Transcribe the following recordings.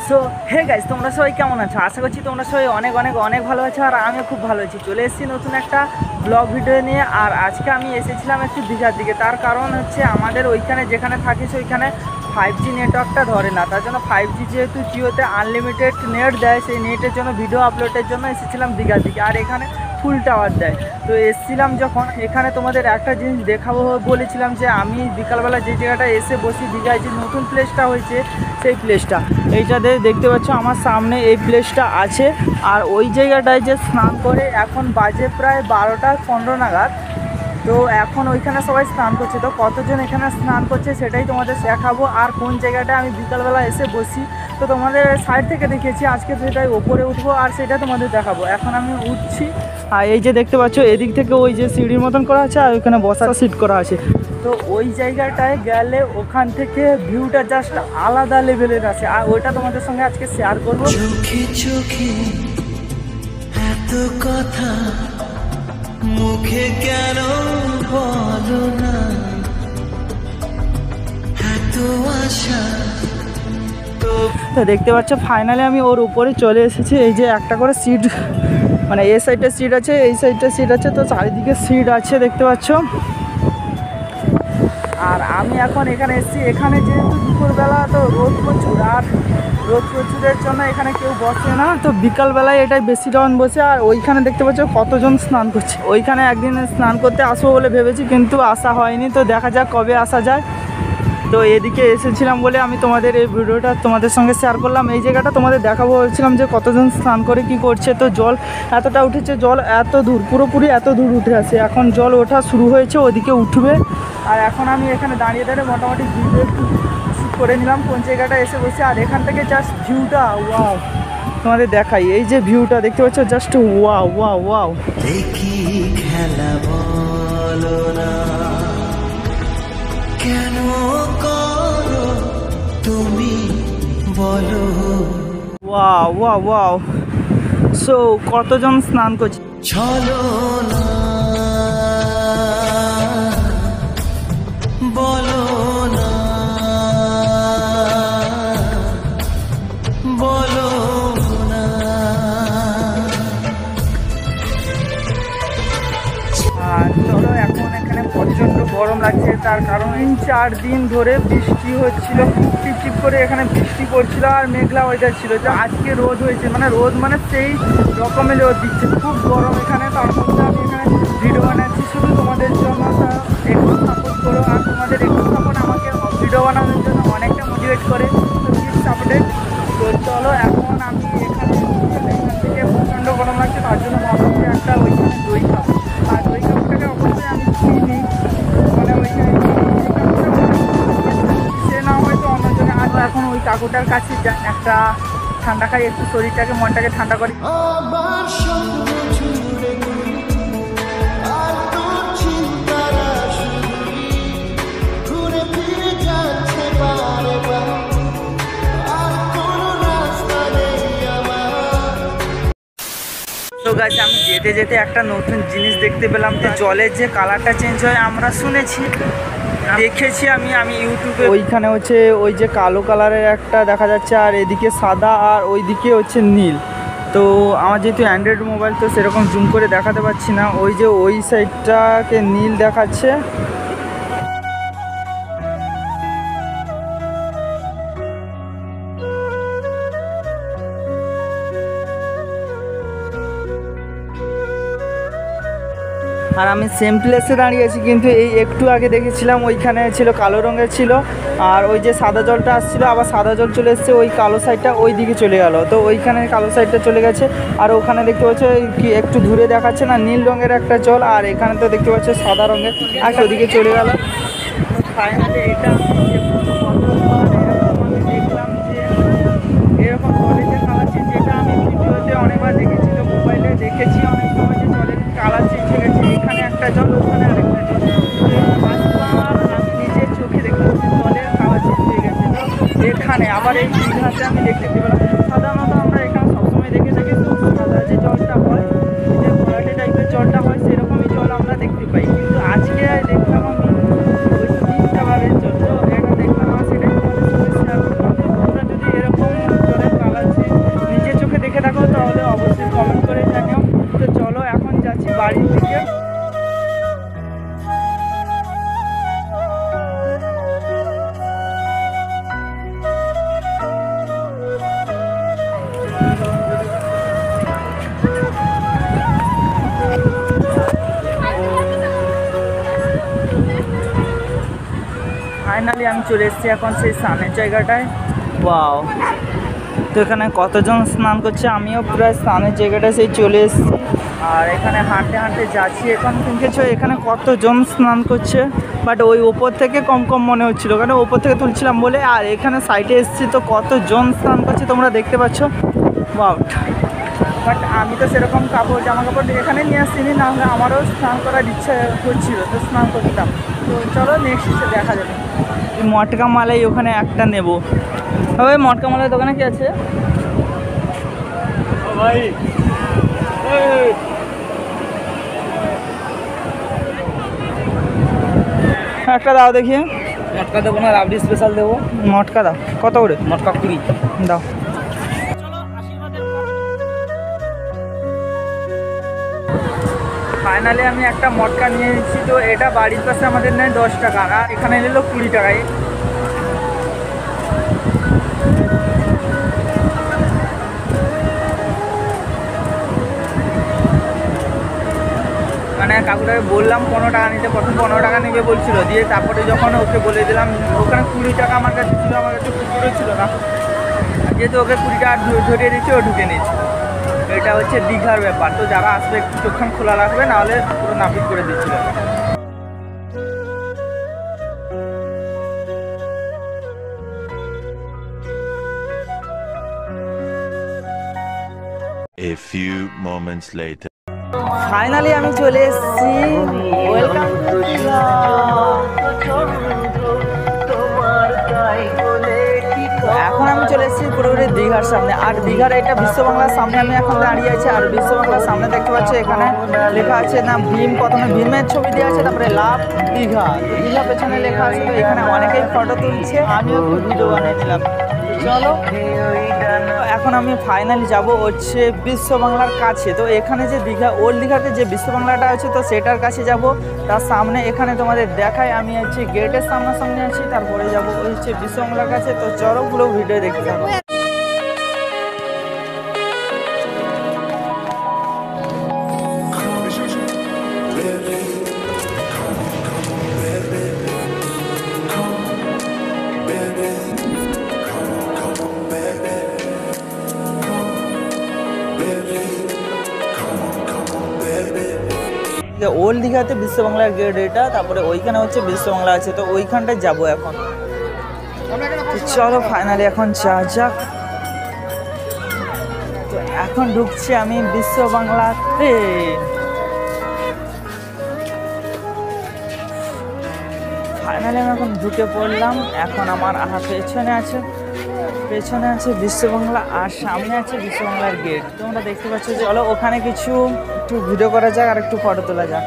So hey guys, তোমরা সবাই কেমন আছো? আশা করছি তোমরা সবাই অনেক অনেক অনেক ভালো আছো, আর আমিও খুব ভালো আছি। চলে এসেছি নতুন একটা ব্লগ ভিডিও নিয়ে। আর আজকে আমি এসেছিলাম একটু দীঘার দিকে। তার কারণ হচ্ছে আমাদের ওইখানে যেখানে থাকিস ওইখানে 5G নেটওয়ার্কটা ধরে না। তার জন্য 5G যেহেতু জিওতে আনলিমিটেড নেট দেয়, সেই নেটের জন্য ভিডিও আপলোডের জন্য এসেছিলাম দীঘার দিকে। আর এখানে ফুল টাওয়ার দেয়। তো এসেছিলাম যখন এখানে তোমাদের একটা জিনিস দেখাবো বলেছিলাম, যে আমি বিকালবেলা যে জায়গাটা এসে বসি দীঘায়, যে নতুন প্লেসটা হয়েছে সেই প্লেসটা এইটাতে দেখতে পাচ্ছ আমার সামনে এই প্লেসটা আছে। আর ওই জায়গাটায় যে স্নান করে এখন বাজে প্রায় 12টা 15 নাগাদ। তো এখন ওইখানে সবাই স্নান করছে। তো কতজন এখানে স্নান করছে সেটাই তোমাদের দেখাবো। আর কোন জায়গাটায় আমি বিকালবেলা এসে বসি তো তোমাদের সাইড থেকে দেখিয়েছি, আজকে সেটাই ওপরে উঠবো আর সেটা তোমাদের দেখাবো। এখন আমি উঠছি। আর এই যে দেখতে পাচ্ছ এদিক থেকে ওই যে সিঁড়ির মতন করা আছে, আর ওইখানে বসার সিট করা আছে। তো ওই জায়গাটায় গেলে ওখান থেকে ভিউটা জাস্ট আলাদা লেভেলের আছে, আর ওইটা তোমাদের সঙ্গে আজকে শেয়ার করবো। চোখে চোখে এত কথা মুখে কেন বলো না, এত আশা। তো দেখতে পাচ্ছ ফাইনালি আমি ওর উপরে চলে এসেছি। এই যে একটা করে সিট, মানে এই সাইডে সিট আছে, এই সাইডে সিট আছে, তো চারিদিকে সিট আছে দেখতে পাচ্ছ। আর আমি এখন এখানে এসেছি। এখানে যেহেতু দুপুরবেলা তো রোদ প্রচুর, আর রোদ প্রচুরের জন্য এখানে কেউ বসে না। তো বিকালবেলায় এটাই বেশি ডাউন বসে। আর ওইখানে দেখতে পাচ্ছ কতজন স্নান করছে। ওইখানে একদিন স্নান করতে আসবো বলে ভেবেছি, কিন্তু আসা হয়নি। তো দেখা যাক কবে আসা যায়। তো এদিকে এসেছিলাম বলে আমি তোমাদের এই ভিডিওটা তোমাদের সঙ্গে শেয়ার করলাম। এই জায়গাটা তোমাদের দেখাবো বলছিলাম যে কতজন স্নান করে কি করছে। তো জল এতটা উঠেছে, জল এত দূর, পুরোপুরি এত দূর উঠে আসে। এখন জল ওঠা শুরু হয়েছে, ওদিকে উঠবে। আর এখন আমি এখানে দাঁড়িয়ে দাঁড়িয়ে মোটামুটি ভিডিও একটু শ্যুট করে নিলাম কোন জায়গাটা এসে বসে। আর এখান থেকে জাস্ট ভিউটা ওয়াও তোমাদের দেখাই। এই যে ভিউটা দেখতে পাচ্ছ, জাস্ট ওয়াও ওয়াও ওয়াও। দেখি খেলা বলো না, কেন করো তুমি বলো। Wow wow wow. সো কতজন স্নান করছে। চলো না বলো না, বলো না। আর চলো, এখন এখানে প্রচণ্ড গরম লাগছে। তার কারণ 3-4 দিন ধরে বৃষ্টি হচ্ছিল, খুব টিপটিপ করে এখানে বৃষ্টি পড়ছিল, আর মেঘলা ওয়েদার ছিল। যে আজকে রোদ হয়েছে, মানে রোদ মানে সেই রকমের রোদ দিচ্ছে, খুব গরম এখানে। তার মধ্যে আমি এখানে ভিডিও বানাচ্ছি শুধু তোমাদের জন্য। একটু সাপোর্ট করো, আর তোমাদের একটু সাপোর্ট আমাকে ভিডিও বানানোর জন্য অনেকটা মোটিভেট করে। তো প্লিজ সাপোর্টেড। তো চলো, এখন আমি এখানে থেকে প্রচণ্ড গরম লাগছে, তার জন্য ভাবলাম যে একটা ওইখানে দই খাবো। আর দই কাপটাকে অবশ্যই আমি চিনি, মানে ওইখানে সে না হয়তো অন্যজনে। আর এখন ওই কাকুটার কাছে একটা ঠান্ডা খাই, একটু শরীরটাকে মনটাকে ঠান্ডা করি। আবার স্বপ্ন জুড়ে আর তোর চিন্তার আসুরি ঘুরে ফিরে যাচ্ছে বারে বার, আর কোনো রাস্তা নেই আমার। তো গাইস, আমি যেতে যেতে একটা নতুন জিনিস দেখতে পেলাম। যে জলের যে কালারটা চেঞ্জ হয় আমরা শুনেছি, দেখেছি আমি ইউটিউবে। ওইখানে হচ্ছে ওই যে কালো কালারের একটা দেখা যাচ্ছে, আর এদিকে সাদা, আর ওইদিকে হচ্ছে নীল। তো আমার যেহেতু অ্যান্ড্রয়েড মোবাইল, তো সেরকম জুম করে দেখাতে পারছি না। ওই যে ওই সাইডটাকে নীল দেখাচ্ছে। আর আমি সেম প্লেসে দাঁড়িয়ে আছি, কিন্তু এই একটু আগে দেখেছিলাম ওইখানে ছিল কালো রঙের ছিল, আর ওই যে সাদা জলটা আসছিল, আবার সাদা জল চলে এসছে, ওই কালো সাইডটা ওই দিকে চলে গেল। তো ওইখানে কালো সাইডটা চলে গেছে। আর ওখানে দেখতে পাচ্ছ কি একটু দূরে দেখাচ্ছে না নীল রঙের একটা জল, আর এখানে তো দেখতে পাচ্ছ সাদা রঙের একটা ওদিকে চলে গেল। ফাইনালি এটা দেখলাম যে এরকম কলেজের কালার চেঞ্জ, যেটা আমি ভিডিওতে অনেকবার দেখেছি, তো মোবাইলে দেখেছি অনেক সময় যে জলের কালার চেঞ্জ হয়ে গেছে। এখানে একটা জল, ওখানে আরেকটা জল। আমি নিজের চোখে দেখতে পাচ্ছি জলের কালার চেঞ্জ হয়ে গেছে। তো এখানে আবার এই দীঘাতে আমি দেখতে পেলাম। সাধারণত আমরা এখানে সবসময় দেখে থাকি তো সাদা যে জলটা হয়, যে ঘোলাটে টাইপের জলটা হয়, সেরকমই জল আমরা দেখতে পাই। কিন্তু আজকে দেখলাম আমি ওই তিনটা বারের জল, তো এটা দেখলাম। আর সেটাই তোমাদের সাথে শেয়ার করলাম যে তোমরা যদি এরকম জলের ফাইনালি আমি চলে এসেছি এখন সেই স্নানের জায়গাটায়। ওয়াও, তো এখানে কতজন স্নান করছে, আমিও প্রায় স্নানের জায়গাটায় সেই চলে এসেছি। আর এখানে হাঁটতে হাঁটতে যাচ্ছি এখন, কিন্তু এখানে কতজন স্নান করছে, বাট ওই ওপর থেকে কম কম মনে হচ্ছিলো, কারণ ওপর থেকে তুলছিলাম বলে। আর এখানে সাইডে এসেছি তো কতজন স্নান করছে তোমরা দেখতে পাচ্ছ। ওয়াও, বাট আমি তো সেরকম জামা কাপড় এখানে নিয়ে আসছিনি, না হলে আমারও স্নান করার ইচ্ছা হচ্ছিল, তো স্নান করতাম। তো চলো নেক্সট এসে দেখা যাবে। মটকা মালাই ওখানে একটা নেব। ওই মটকা মালাই দোকানে কি আছে ভাই? একটা দাও দেখি। মটকা দেবো না, রাবড়ি স্পেশাল দেবো। মটকা দাও, কত করে? মটকা 20 দাও। ফাইনালি আমি একটা মটকা নিয়ে নিচ্ছি। তো এটা বাড়ির পাশে আমাদের নেয় 10 টাকা, আর এখানে নিল 20 টাকায়। মানে কাকুটাকে বললাম 15 টাকা নিতে, প্রথম 15 টাকা নেবে বলছিল, দিয়ে তারপরে যখন ওকে বলে দিলাম, ওখানে 20 টাকা আমার কাছে ছিল, আমার কাছে খুচরো ছিল না, যেহেতু ওকে 20 টাকা ধরিয়ে দিচ্ছে, ও ঢুকে নিচ্ছে। এটা হচ্ছে দীঘার ব্যাপার। তো যারা আসবে একটু চোখখান খোলা রাখবে, নাহলে পুরো নাপিত করে দিচ্ছিল। A few moments later. Finally আমি চলে এসেছি। ওয়েলকাম টু এখন আমি চলে এসেছি পুরোপুরি দীঘার সামনে। আর দীঘার এটা বিশ্ব বাংলার সামনে আমি এখন দাঁড়িয়ে আছি। আর বিশ্ব বাংলার সামনে দেখতে পাচ্ছি এখানে লেখা আছে না ভীম, প্রথমে ভীমের ছবি দেওয়া আছে, তারপরে লাভ দীঘা, দীঘা পেছনে লেখা আছে। তো এখানে অনেকেই ফটো তুলছে, আমিও একটু ভিডিও বানিয়ে নিলাম। চলো এখন আমি ফাইনালি যাব হচ্ছে বিশ্ব বাংলার কাছে। তো এখানে যে দীঘা, ওল্ড দীঘাতে যে বিশ্ব বাংলাটা আছে, তো সেটার কাছে যাব। তার সামনে এখানে তোমাদের দেখায়, আমি হচ্ছে গেটের সামনাসামনি আছি, তারপরে যাব হচ্ছে বিশ্ব বাংলার কাছে। তো চলো পুরো ভিডিও দেখতে থাকো। ওল্ড দীঘাতে বিশ্ব বাংলার গেট এটা, তারপরে ওইখানে হচ্ছে বিশ্ব বাংলা আছে। তো ওইখানটায় যাবো এখন। চলো ফাইনালি এখন যা যাক। তো এখন ঢুকছি আমি বিশ্ব বাংলাতে। ফাইনালি আমি এখন ঢুকে পড়লাম। এখন আমার পেছনে আছে বিশ্ব বাংলা, আর সামনে আছে বিশ্ব বাংলার গেট। তোমরা দেখতে পাচ্ছ যে চলো ওখানে কিছু একটু ভিডিও করা যাক আর একটু ফটো তোলা যাক।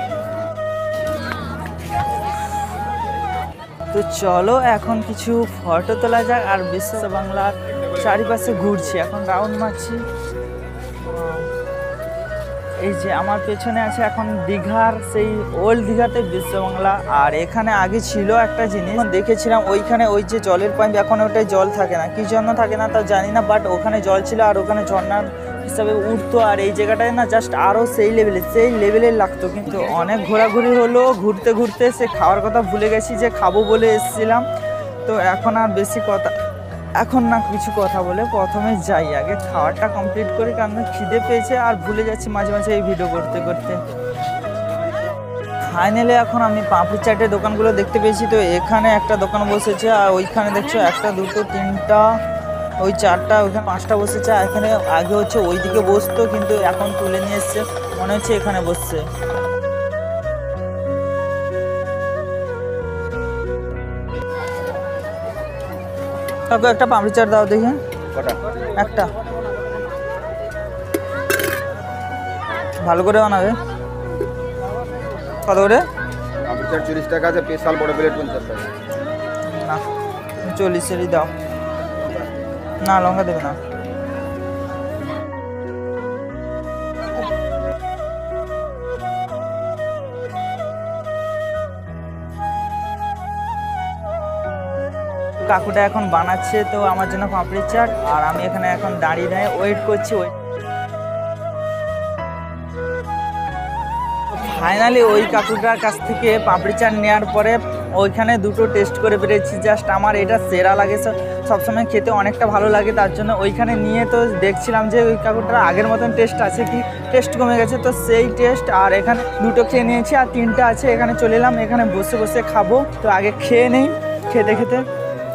তো চলো এখন কিছু ফটো তোলা যাক। আর বিশ্ব বাংলার চারিপাশে ঘুরছি, এখন রাউন্ড মারছি। এই যে আমার পেছনে আছে এখন দীঘার সেই ওল্ড দীঘাতে বিশ্ব বাংলা। আর এখানে আগে ছিল একটা জিনিস দেখেছিলাম, ওইখানে ওই যে জলের পাইপ, এখন ওটাই জল থাকে না, কি জন্য থাকে না তা জানি না, বাট ওখানে জল ছিল আর ওখানে ঝর্ণার হিসাবে উঠতো। আর এই জায়গাটায় না জাস্ট আরও সেই লেভেলের লাগতো। কিন্তু অনেক ঘোরাঘুরি হলো, ঘুরতে ঘুরতে সে খাওয়ার কথা ভুলে গেছি, যে খাবো বলে এসেছিলাম। তো এখন আর বেশি কিছু কথা বলে প্রথমে যাই, আগে খাওয়াটা কমপ্লিট করি, কারণ খিদে পেয়েছে আর ভুলে যাচ্ছি মাঝে মাঝে এই ভিডিও করতে করতে। ফাইনালি এখন আমি পাঁপড়ি চাটের দোকানগুলো দেখতে পেয়েছি। তো এখানে একটা দোকান বসেছে, আর ওইখানে দেখছো 1, 2, 3, ওই 4টা, ওইখানে 5টা বসেছে। এখানে আগে হচ্ছে ওইদিকে বসতো, কিন্তু এখন তুলে নিয়ে এসছে, মনে হচ্ছে এখানে বসছে। কাকু একটা পাপড়ি চাট দাও দেখি। একটা ভালো করে বানাবে। কত করে? পাপড়ি চাট 40 টাকা আছে, স্পেশাল বড় প্লেট 50 টাকা। না 40-এরই দাও। না লঙ্কা দেবে না। কাকুটা এখন বানাচ্ছে তো আমার জন্য পাপড়ি চাট, আর আমি এখানে এখন দাঁড়িয়ে ওয়েট করছি। ফাইনালি ওই কাকুটার কাছ থেকে পাপড়ি চাট নেওয়ার পরে ওইখানে দুটো টেস্ট করে পেরেছি, জাস্ট আমার এটা সেরা লাগে, সবসময় খেতে অনেকটা ভালো লাগে, তার জন্য ওইখানে নিয়ে তো দেখছিলাম যে ওই কাকুটার আগের মতন টেস্ট আছে কি টেস্ট কমে গেছে, তো সেই টেস্ট। আর এখানে দুটো খেয়ে নিয়েছি আর তিনটা আছে, এখানে চলে এলাম, এখানে বসে বসে খাবো। তো আগে খেয়ে নেই, খেতে খেতে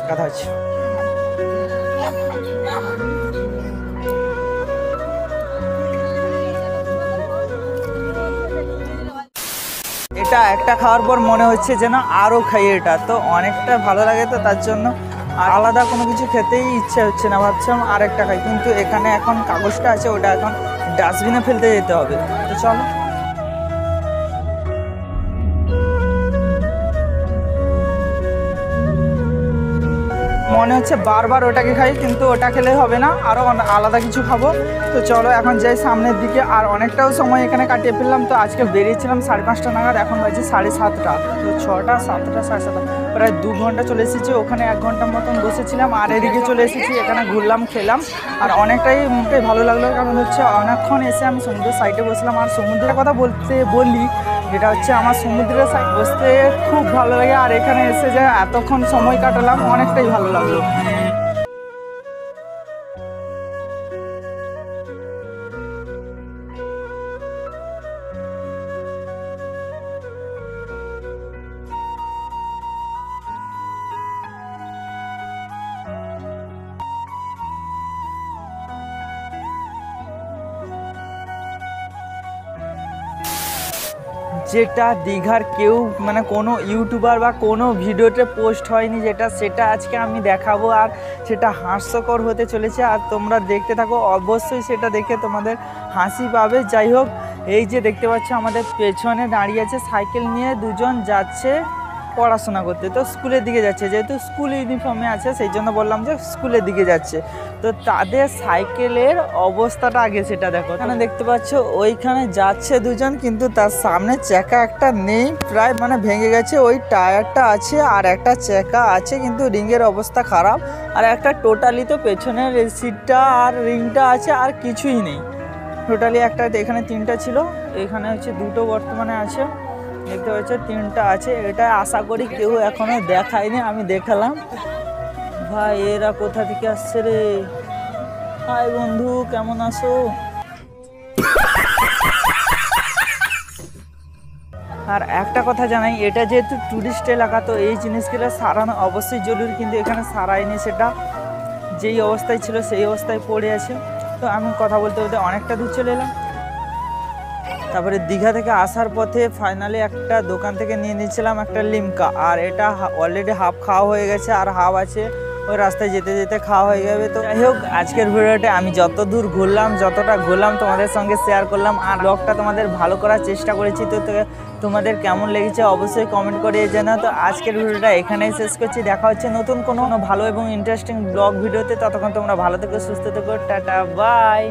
কথা হচ্ছে। এটা একটা খাওয়ার পর মনে হচ্ছে যেন আরও খাই, এটা তো অনেকটা ভালো লাগে, তো তার জন্য আর আলাদা কোনো কিছু খেতেই ইচ্ছে হচ্ছে না, ভাবছিলাম আর একটা খাই, কিন্তু এখানে এখন কাগজটা আছে, ওটা এখন ডাস্টবিনে ফেলতে যেতে হবে। তো চলো। মনে হচ্ছে বারবার ওটাকে খাই, কিন্তু ওটা খেলে হবে না, আরও আলাদা কিছু খাবো। তো চলো এখন যাই সামনের দিকে। আর অনেকটাও সময় এখানে কাটিয়ে ফেললাম। তো আজকে বেরিয়েছিলাম 5:30 নাগাদ, এখন বাজে 7:30। তো 6টা 7টা 7:30 প্রায় 2 ঘন্টা চলে এসেছি। ওখানে 1 ঘন্টার মতন বসেছিলাম, আর এদিকে চলে এসেছি, এখানে ঘুরলাম, খেলাম, আর অনেকটাই ভালো লাগলো। কারণ হচ্ছে অনেকক্ষণ এসে আমি সমুদ্রের সাইডে বসলাম। আর সমুদ্রের কথা বলি, যেটা হচ্ছে আমার সমুদ্রের সাইড বসতে খুব ভালো লাগে, আর এখানে এসে যে এতক্ষণ সময় কাটালাম অনেকটাই ভালো লাগলো। যেটা দীঘার কেউ মানে কোনো ইউটিউবার বা কোনো ভিডিওতে পোস্ট হয়নি, সেটা আজকে আমি দেখাবো, আর সেটা হাস্যকর হতে চলেছে। আর তোমরা দেখতে থাকো, অবশ্যই সেটা দেখে তোমাদের হাসি পাবে। যাই হোক, এই যে দেখতে পাচ্ছ আমাদের পেছনে দাঁড়িয়ে আছে সাইকেল নিয়ে দুজন যাচ্ছে পড়াশোনা করতে। তো স্কুলের দিকে যাচ্ছে, যেহেতু স্কুল ইউনিফর্মে আছে সেই জন্য বললাম যে স্কুলের দিকে যাচ্ছে। তো তাদের সাইকেলের অবস্থাটা আগে সেটা দেখো। এখানে দেখতে পাচ্ছ ওইখানে যাচ্ছে দুজন, কিন্তু তার সামনে চাকা একটা নেই, প্রায় মানে ভেঙে গেছে। ওই টায়ারটা আছে আর একটা চাকা আছে, কিন্তু রিংয়ের অবস্থা খারাপ। আর একটা টোটালি তো পেছনের সিটটা আর রিংটা আছে, আর কিছুই নেই। টোটালি একটা, এখানে 3টা ছিল, এখানে হচ্ছে 2টো বর্তমানে আছে। দেখতে পাচ্ছ 3টা আছে। এটা আশা করি কেউ এখনো দেখায়নি, আমি দেখালাম। ভাই এরা কোথা থেকে আসছে রে? হাই বন্ধু, কেমন আছো? আর একটা কথা জানাই, এটা যেহেতু টুরিস্ট এলাকা, তো এই জিনিসগুলো সারানো অবশ্যই জরুরি, কিন্তু এখানে সারায়নি। সেটা যেই অবস্থায় ছিল সেই অবস্থায় পড়ে আছে। তো আমি কথা বলতে বলতে অনেকটা দূর চলে এলাম। তারপরে দীঘা থেকে আসার পথে ফাইনালি একটা দোকান থেকে নিয়ে নিয়েছিলাম একটা লিমকা, আর এটা অলরেডি হাফ খাওয়া হয়ে গেছে, আর হাফ আছে, ওই রাস্তায় যেতে যেতে খাওয়া হয়ে যাবে। তো যাই হোক, আজকের ভিডিওতে আমি যতটা ঘুরলাম তোমাদের সঙ্গে শেয়ার করলাম, আর ব্লগটা তোমাদের ভালো করার চেষ্টা করেছি। তো তোমাদের কেমন লেগেছে অবশ্যই কমেন্ট করে জানাও। তো আজকের ভিডিওটা এখানেই শেষ করছি, দেখা হচ্ছে নতুন কোনো ভালো এবং ইন্টারেস্টিং ব্লগ ভিডিওতে। ততক্ষণ তোমরা ভালো থেকো, সুস্থ থেকো, টাটা বাই।